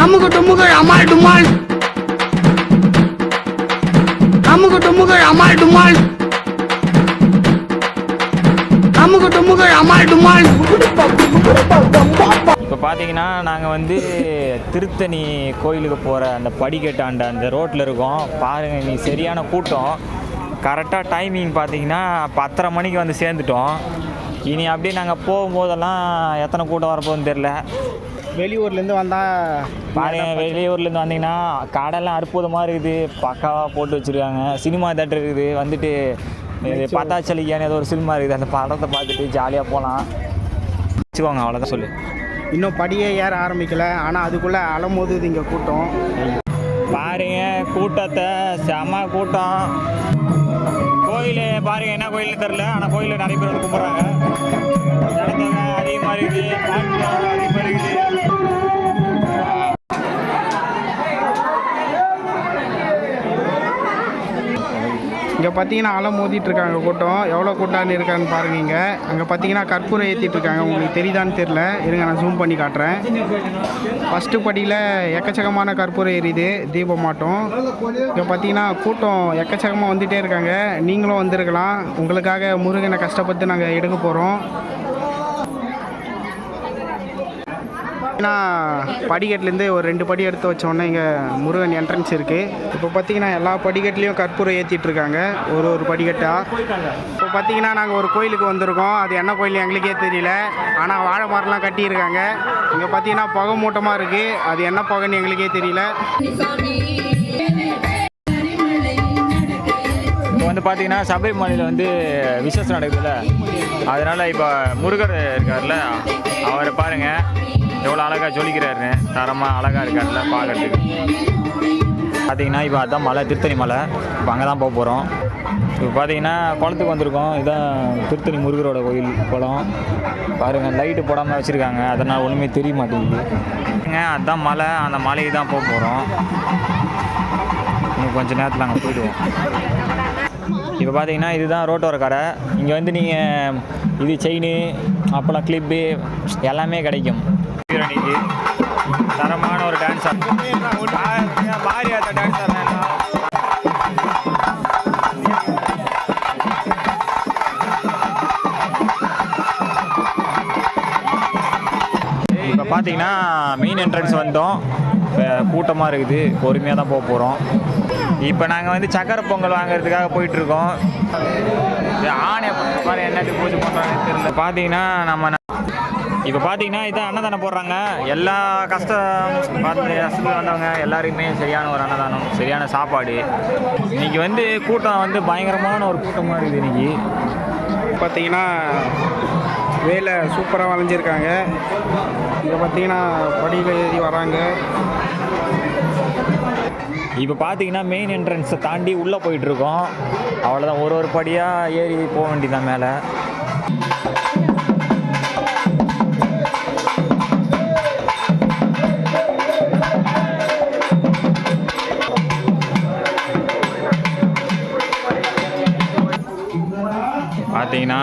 அமுகு டுமுகள் அமால் டுமால், அமுகு டுமுகள் அமால் டுமால், அமுகு டுமுகள் அமால் டுமால். இப்போ பார்த்தீங்கன்னா நாங்கள் வந்து திருத்தணி கோயிலுக்கு போகிற அந்த படிக்கட்டாண்ட அந்த ரோட்டில் இருக்கோம். பாருங்கள், நீ சரியான கூட்டம். கரெக்டாக டைமிங் பார்த்தீங்கன்னா 10:30 மணிக்கு வந்து சேர்ந்துட்டோம். இனி அப்படியே நாங்கள் போகும்போதெல்லாம் எத்தனை கூட்டம் வரப்போகுதுன்னு தெரில. வெளியூர்லேருந்து வந்தால் பாருங்க, வெளியூர்லேருந்து வந்தீங்கன்னா கடைலாம் அற்புதமாக இருக்குது, பக்காவாக போட்டு வச்சுருக்காங்க. சினிமா தேட்டர் இருக்குது, வந்துட்டு இது பத்தாச்சலிக்கான ஏதோ ஒரு சினிமா இருக்குது, அந்த படத்தை பார்த்துட்டு ஜாலியாக போகலாம் வச்சுக்கோங்க. அவ்வளோதான் சொல்லு. இன்னும் படியே ஏற ஆரம்பிக்கலை, ஆனால் அதுக்குள்ளே அலமோதுது இங்கே கூட்டம். பாருங்க கூட்டத்தை, செம கூட்டம். கோயில் பாருங்க, என்ன கோயில்னு தெரில, ஆனால் கோயிலில் நிறைய பேர் வந்து கும்பிட்றாங்க. ஜனத்தொகை அதிகமாக இருக்குது, பாட்டு அதிகமாக இருக்குது. இங்கே பார்த்தீங்கன்னா அலை மோதிட்டு இருக்காங்க கூட்டம். எவ்வளோ கூட்டான்னு இருக்கான்னு பாருங்க. இங்கே அங்கே பார்த்தீங்கன்னா கற்பூரம் ஏற்றிட்டு இருக்காங்க. உங்களுக்கு தெரியுதான்னு தெரில, இருங்க நான் ஜூம் பண்ணி காட்டுறேன். ஃபஸ்ட்டு படியில் எக்கச்சக்கமான கற்பூரம் எரியுது, தீபமாட்டம். இங்கே பார்த்தீங்கன்னா கூட்டம் எக்கச்சக்கமாக வந்துகிட்டே இருக்காங்க. நீங்களும் வந்திருக்கலாம். உங்களுக்காக முருகனை கஷ்டப்பட்டு நாங்கள் எடுக்க போகிறோம். ஏன்னா படிக்கட்டுலேருந்து ஒரு 2 படி எடுத்து வச்சோன்னே இங்கே முருகன் என்ட்ரன்ஸ் இருக்குது. இப்போ பார்த்தீங்கன்னா எல்லா படிக்கட்டுலேயும் கற்பூரம் ஏற்றிட்டு இருக்காங்க, ஒரு படிக்கட்டாக. இப்போ பார்த்தீங்கன்னா நாங்கள் ஒரு கோயிலுக்கு வந்திருக்கோம். அது என்ன கோயில் எங்களுக்கே தெரியல, ஆனால் வாழை மரம்லாம் கட்டியிருக்காங்க. இங்கே பார்த்தீங்கன்னா புகை மூட்டமாக இருக்குது, அது என்ன புகைன்னு எங்களுக்கே தெரியல. இப்போ வந்து பார்த்தீங்கன்னா சபரிமலையில் வந்து விசேஷம் நடக்குதுல்ல, அதனால் இப்போ முருகர் இருக்கார்ல, அவரை பாருங்கள் எவ்வளோ அழகாக ஜொலிக்கிறாருன்னு. தரமாக அழகாக இருக்கார்ல பார்க்கறதுக்கு. பார்த்தீங்கன்னா இப்போ அதுதான் மலை, திருத்தணி மலை. இப்போ அங்கே தான் போக போகிறோம். இப்போ பார்த்தீங்கன்னா குளத்துக்கு வந்திருக்கோம். இதுதான் திருத்தணி முருகரோட கோயில் குளம். பாருங்கள், லைட்டு போடாமல் வச்சுருக்காங்க, அதனால் ஒன்றுமே தெரிய மாட்டேங்குது. அதுதான் மலை, அந்த மலைக்கு தான் போக போகிறோம். இன்னும் கொஞ்சம் நேரத்தில் அங்கே போயிடுவோம். இப்போ பார்த்தீங்கன்னா இதுதான் ரோட்டோர கடை. இங்கே வந்து நீங்கள் இது செயின், அப்போலாம் கிளிப்பு எல்லாமே கிடைக்கும். அன்னைக்கு தரமான ஒரு டான்ஸர், பாரி ஆத்த டான்ஸர். இப்போ பார்த்தீங்கன்னா மெயின் என்ட்ரன்ஸ் வந்தோம். இப்போ கூட்டமாக இருக்குது, பொறுமையாக தான் போக போகிறோம். இப்போ நாங்கள் வந்து சக்கரை பொங்கல் வாங்கிறதுக்காக போயிட்டுருக்கோம். ஆணை பாரு என்னட்டு பூஜை பண்ணுறாங்கன்னு தெரியல. பார்த்தீங்கன்னா நம்ம இப்போ பார்த்தீங்கன்னா இதான் அன்னதானம் போடுறாங்க. எல்லா கஷ்டத்தில் வந்தவங்க எல்லாருக்குமே சரியான ஒரு அன்னதானம், சரியான சாப்பாடு. இன்றைக்கி வந்து கூட்டம் வந்து பயங்கரமான ஒரு கூட்டமாக இருக்குது. இன்றைக்கி பார்த்தீங்கன்னா வேலை சூப்பராக வளைஞ்சிருக்காங்க. இங்கே பார்த்தீங்கன்னா படியில் ஏறி வராங்க. இப்போ பார்த்தீங்கன்னா மெயின் என்ட்ரன்ஸை தாண்டி உள்ளே போயிட்டுருக்கோம். அவ்வளோதான், ஒரு படியாக ஏறி போக வேண்டியதான் மேலே. பார்த்தீங்கன்னா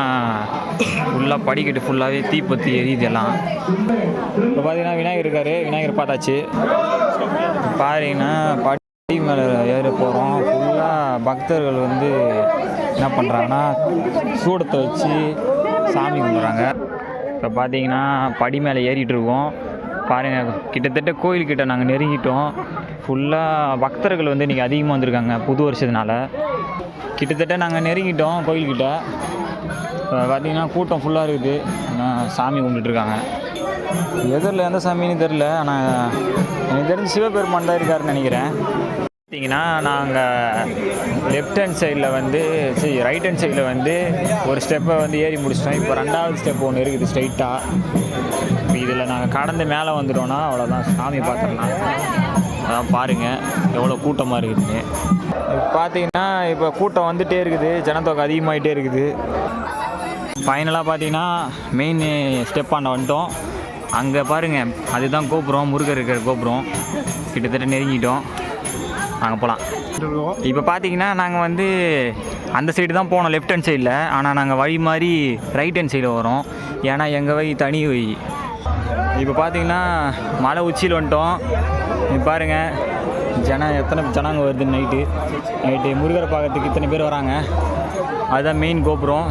ஃபுல்லாக படிக்கட்டு ஃபுல்லாகவே தீப்பற்றி எரியுது எல்லாம். இப்போ பார்த்தீங்கன்னா விநாயகர் இருக்கார், விநாயகர் பார்த்தாச்சு. பாருங்கன்னா படி மேலே ஏற போகிறோம். ஃபுல்லாக பக்தர்கள் வந்து என்ன பண்ணுறாங்கன்னா சூடத்தை வச்சு சாமி கும்பிட்றாங்க. இப்போ பார்த்தீங்கன்னா படி மேலே ஏறிட்டு இருக்கோம். பாருங்கள், கிட்டத்தட்ட கோயில்கிட்ட நாங்கள் நெருங்கிட்டோம். ஃபுல்லாக பக்தர்கள் வந்து இன்றைக்கி அதிகமாக வந்திருக்காங்க புது வருஷத்தினால. கிட்டத்தட்ட நாங்கள் நெருங்கிட்டோம் கோயில்கிட்ட. பார்த்தீங்கன்னா கூட்டம் ஃபுல்லாக இருக்குது, சாமி கும்பிட்டுருக்காங்க. எதிரில் எந்த சாமின்னு தெரில, ஆனால் எனக்கு தெரிஞ்சு சிவபெருமான் தான் இருக்காருன்னு நினைக்கிறேன். பார்த்தீங்கன்னா நாங்கள் லெஃப்ட் ஹேண்ட் சைடில் வந்து ரைட் ஹேண்ட் சைடில் வந்து ஒரு ஸ்டெப்பை வந்து ஏறி முடிச்சிட்டோம். இப்போ 2வது ஸ்டெப் ஒன்று இருக்குது ஸ்ட்ரைட்டாக. இப்போ இதில் நாங்கள் கடந்து மேலே வந்துட்டோன்னா அவ்வளோதான், சாமி பார்த்துடலாம். அதான் பாருங்கள் எவ்வளோ கூட்டமாக இருக்குதுன்னு. இப்போ பார்த்தீங்கன்னா இப்போ கூட்டம் வந்துகிட்டே இருக்குது, ஜனத்தொகை அதிகமாகிட்டே இருக்குது. ஃபைனலாக பார்த்தீங்கன்னா மெயின் ஸ்டெப்பாண்ட வந்துட்டோம். அங்கே பாருங்கள், அதுதான் கோபுரம், முருகர் இருக்கிற கோபுரம். கிட்டத்தட்ட நெருங்கிட்டோம், நாங்கள் போகலாம். இப்போ பார்த்தீங்கன்னா நாங்கள் வந்து அந்த சைடு தான் போனோம் லெஃப்ட் ஹேண்ட் சைடில். ஆனால் நாங்கள் வழி மாதிரி ரைட் ஹேண்ட் சைடில் வரோம். ஏன்னா எங்கள் வழி தனி வழி, இப்போ பார்த்தீங்கன்னா மலை உச்சியில் வந்துட்டோம். இப்போ பாருங்கள் எத்தனை ஜனங்க வருது. நைட்டு முருகரை பார்க்கறதுக்கு இத்தனை பேர் வராங்க. அதுதான் மெயின் கோபுரம்.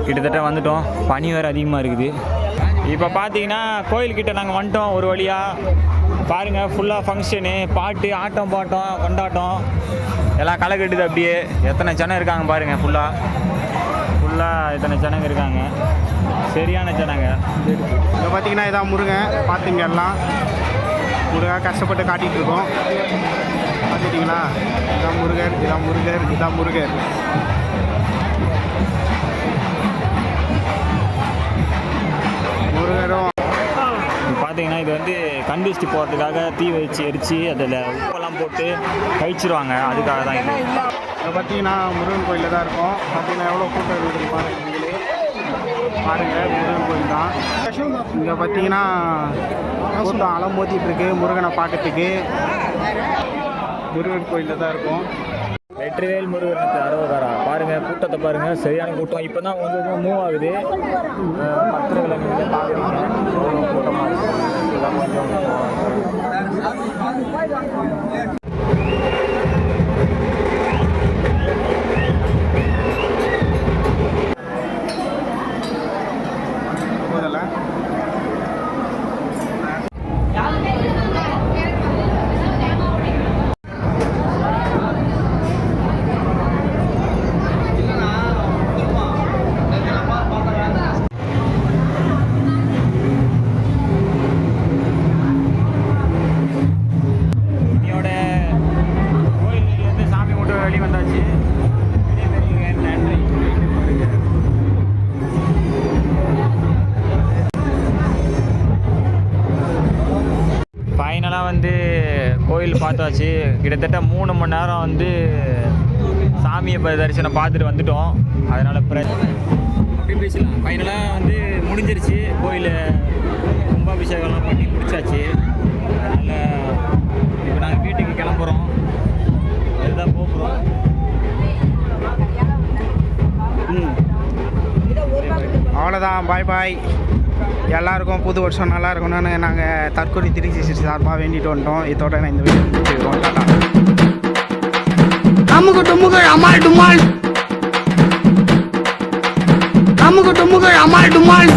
கிட்டத்தட்ட வந்துட்டோம். பனி வேறு அதிகமாக இருக்குது. இப்போ பார்த்தீங்கன்னா கோயில்கிட்ட நாங்கள் வந்துட்டோம் ஒரு வழியாக. பாருங்கள் ஃபுல்லாக ஃபங்க்ஷனு, பாட்டு, ஆட்டம் பாட்டம், கொண்டாட்டம் எல்லாம் களை கட்டுது. அப்படியே எத்தனை ஜனம் இருக்காங்க பாருங்கள். ஃபுல்லாக எத்தனை ஜனங்க இருக்காங்க. சரியான ஜனங்க. இப்போ பார்த்தீங்கன்னா இதான் முருகன். பார்த்துங்க எல்லாம் முருகா கஷ்டப்பட்டு காட்டிகிட்டு இருக்கோம். பார்த்துட்டிங்களா? இதான் முருகர், இதான் முருகர், இதான் முருகர். முருகரும் பார்த்தீங்கன்னா இது வந்து கண்டிஸ்டி போகிறதுக்காக தீ வச்சு எரித்து அதில் உப்பெல்லாம் போட்டு கழிச்சிருவாங்க. அதுக்காக தான் இது. இப்போ பார்த்தீங்கன்னா முருகன் கோயிலில் தான் இருக்கோம். பார்த்தீங்கன்னா எவ்வளோ கூட்டம் இருக்குது பாருங்கள். முருகன் கோயில் தான். இங்கே பார்த்தீங்கன்னா கூட்டம் அலம் மோதிட்டுருக்கு முருகனை பார்க்கறதுக்கு. முருகன் கோயிலில் தான் இருக்கும். வெற்றிவேல் முருகனுக்கு அரோகரா. பாருங்கள் கூட்டத்தை பாருங்கள், சரியான கூட்டம். இப்போ தான் கொஞ்சம் மூவ் ஆகுது. பத்திரங்களை நீங்கள் பார்க்குறீங்க கூட்டமாக இருக்குது. இதெல்லாம் கொஞ்சம் போதல. ஃபைனலாக வந்து கோயில் பார்த்தாச்சு. கிட்டத்தட்ட 3 மணி நேரம் வந்து சாமியை தரிசனம் பார்த்துட்டு வந்துட்டோம். அதனால் அப்படி பேசலாம். ஃபைனலாக வந்து முடிஞ்சிருச்சு. கோயில் கும்பாபிஷேகம்லாம் பண்ணி முடிச்சாச்சு. அதனால் இப்போ நாங்கள் வீட்டுக்கு கிளம்புறோம். அதுதான் போகிறோம். அவ்வளோதான். பாய் பாய். எல்லாருக்கும் புது வருஷம் நல்லா இருக்கணும்னு நாங்கள் தற்கொலை 360 சார்பாக வேண்டிட்டு வந்துட்டோம். இதோட நான் இந்த வீடியோ முடிச்சுக்கிறோம். டாடா. அமுகு டுமுகு அமால் டுமால், அமுகு டுமுகு அமால் டுமால்.